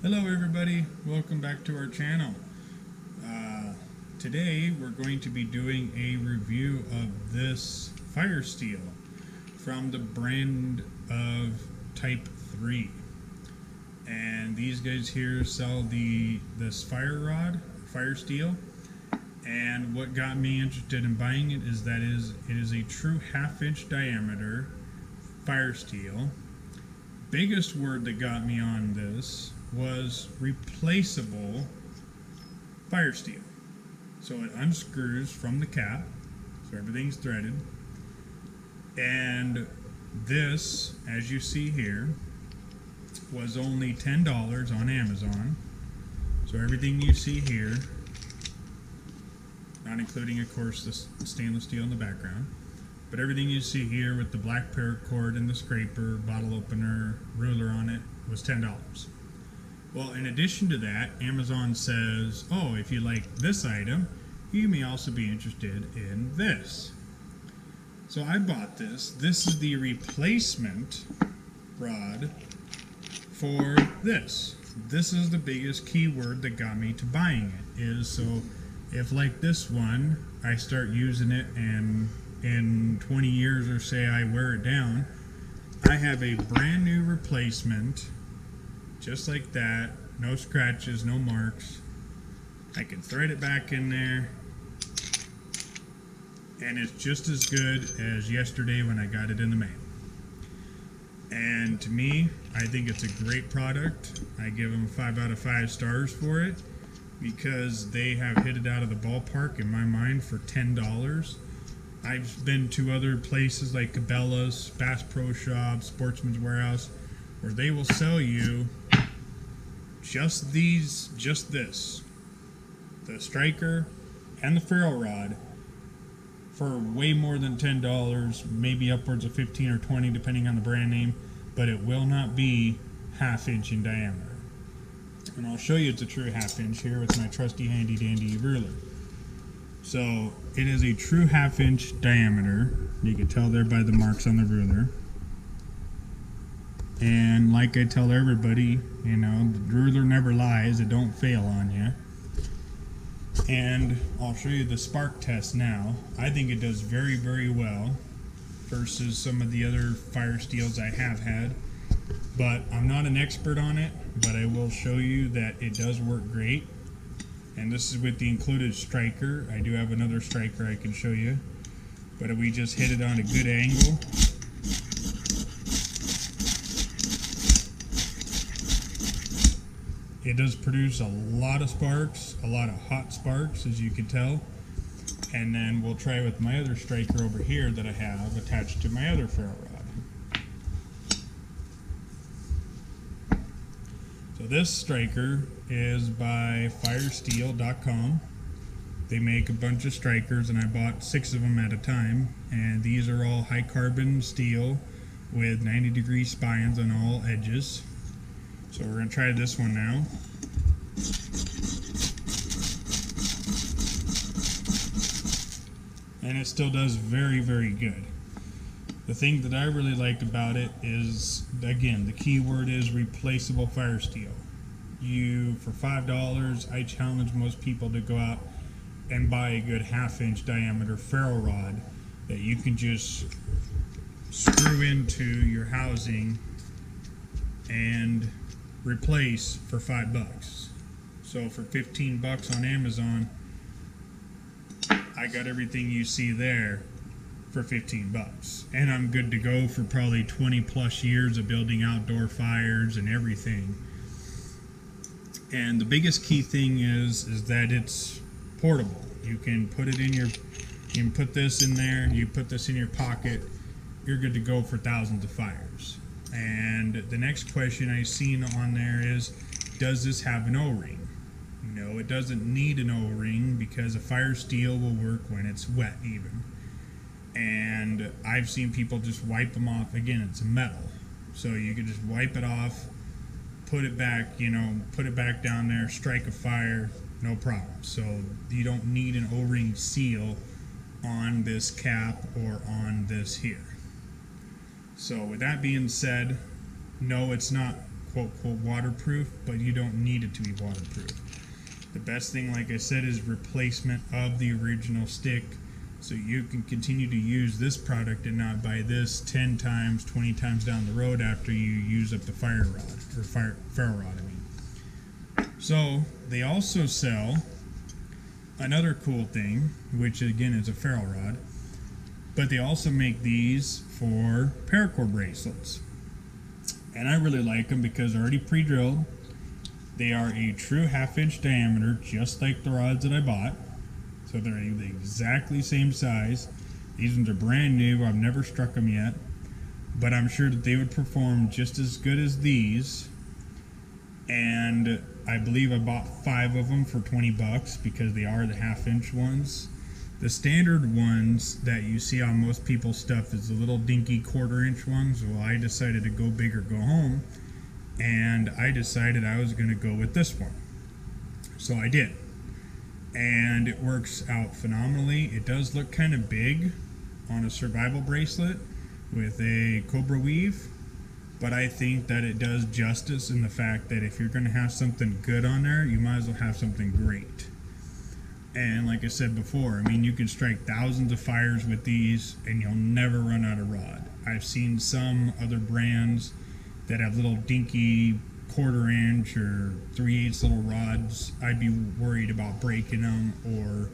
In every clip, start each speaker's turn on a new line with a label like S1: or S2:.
S1: Hello everybody, welcome back to our channel. Today we're going to be doing a review of this fire steel from the brand of Type 3. And these guys here sell this fire rod, fire steel. And what got me interested in buying it is that it is a true 1/2 inch diameter fire steel. Biggest word that got me on this was replaceable fire steel. So it unscrews from the cap, so everything's threaded. And this, as you see here, was only $10 on Amazon. So everything you see here, not including of course the stainless steel in the background, but everything you see here with the black paracord and the scraper, bottle opener, ruler on it was $10. Well, in addition to that, Amazon says, oh, if you like this item, you may also be interested in this. So I bought this. This is the replacement rod for this. This is the biggest keyword that got me to buying it, is so if like this one, I start using it and in 20 years or say I wear it down, I have a brand new replacement just like that, no scratches, no marks. I can thread it back in there and it's just as good as yesterday when I got it in the mail. And to me, I think it's a great product. I give them 5 out of 5 stars for it because they have hit it out of the ballpark in my mind for $10. I've been to other places like Cabela's, Bass Pro Shop, Sportsman's Warehouse, where they will sell you just this, the striker and the ferro rod, for way more than $10, maybe upwards of 15 or 20 depending on the brand name, but it will not be 1/2 inch in diameter. And I'll show you it's a true 1/2 inch here with my trusty handy dandy ruler. So it is a true 1/2 inch diameter. You can tell there by the marks on the ruler. And like I tell everybody, you know, the ruler never lies, it don't fail on you. And I'll show you the spark test now. I think it does very, very well versus some of the other fire steels I have had. But I'm not an expert on it, but I will show you that it does work great. And this is with the included striker. I do have another striker I can show you, but we just hit it on a good angle. It does produce a lot of sparks, a lot of hot sparks, as you can tell. And then we'll try with my other striker over here that I have attached to my other ferro rod. So this striker is by firesteel.com. They make a bunch of strikers and I bought 6 of them at a time, and these are all high carbon steel with 90-degree spines on all edges. So we're going to try this one now. And it still does very, very good. The thing that I really like about it is, again, the key word is replaceable fire steel. For $5, I challenge most people to go out and buy a good 1/2 inch diameter ferro rod that you can just screw into your housing and replace for $5. So for 15 bucks on Amazon, I got everything you see there for 15 bucks. And I'm good to go for probably 20 plus years of building outdoor fires and everything. And the biggest key thing is that it's portable. You can put it in you can put this in there, you put this in your pocket, you're good to go for thousands of fires. And the next question I've seen on there is, does this have an O-ring? No, it doesn't need an O-ring because a fire steel will work when it's wet even. And I've seen people just wipe them off. Again, it's metal, so you can just wipe it off, put it back, put it back down there, strike a fire, no problem. So you don't need an O-ring seal on this cap or on this here. So with that being said, no, it's not quote waterproof, but you don't need it to be waterproof. The best thing, like I said, is replacement of the original stick, so you can continue to use this product and not buy this 10 times, 20 times down the road after you use up the Ferro Rod. So they also sell another cool thing, which again is a Ferro Rod, but they also make these for Paracord bracelets. And I really like them because they're already pre-drilled. They are a true 1/2 inch diameter, just like the rods that I bought. So they're the exactly same size. These ones are brand new. I've never struck them yet, but I'm sure that they would perform just as good as these. And I believe I bought 5 of them for 20 bucks because they are the 1/2 inch ones. The standard ones that you see on most people's stuff is the little dinky 1/4 inch ones. Well, I decided to go big or go home, and I decided I was going to go with this one. So I did. And it works out phenomenally. It does look kind of big on a survival bracelet with a cobra weave, but I think that it does justice in the fact that if you're going to have something good on there, you might as well have something great. And like I said before, I mean, you can strike thousands of fires with these and you'll never run out of rod. I've seen some other brands that have little dinky 1/4 inch or 3/8 little rods. I'd be worried about breaking them or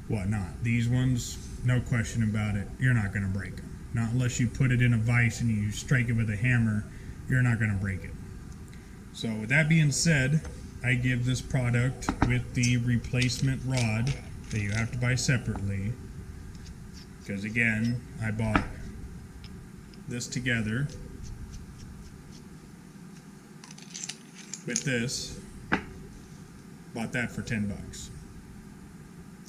S1: whatnot. These ones, no question about it, you're not going to break them. Not unless you put it in a vise and you strike it with a hammer, you're not going to break it. So with that being said, I give this product with the replacement rod that you have to buy separately, because again, I bought this together with this, bought that for 10 bucks.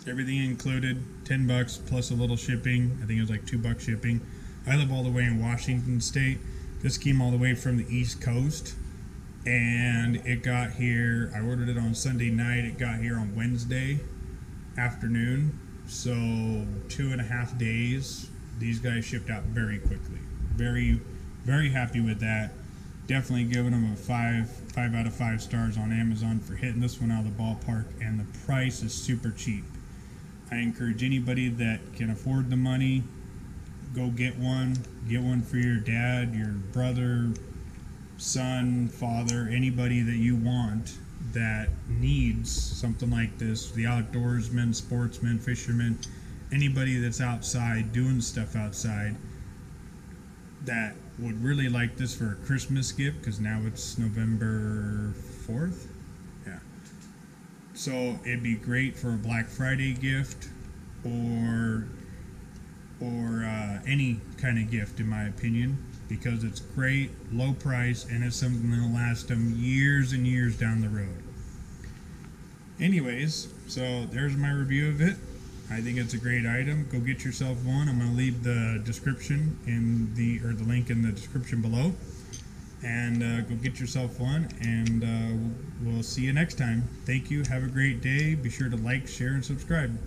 S1: Everything included, 10 bucks plus a little shipping. I think it was like $2 shipping. I live all the way in Washington State. This came all the way from the East Coast, and it got here, I ordered it on Sunday night, it got here on Wednesday afternoon, so 2.5 days. These guys shipped out very quickly. Very, very happy with that. Definitely giving them a 5 out of 5 stars on Amazon for hitting this one out of the ballpark, and the price is super cheap. I encourage anybody that can afford the money, go get one. Get one for your dad, your brother, son, father, anybody that you want that needs something like this. The outdoorsmen, sportsmen, fishermen, anybody that's outside doing stuff outside that would really like this for a Christmas gift, because now it's November 4th. Yeah. So it'd be great for a Black Friday gift or any kind of gift, in my opinion, because it's great, low price, and it's something that'll last them years and years down the road. Anyways, so there's my review of it. I think it's a great item. Go get yourself one. I'm going to leave the description the link in the description below, and go get yourself one, and we'll see you next time. Thank you. Have a great day. Be sure to like, share, and subscribe.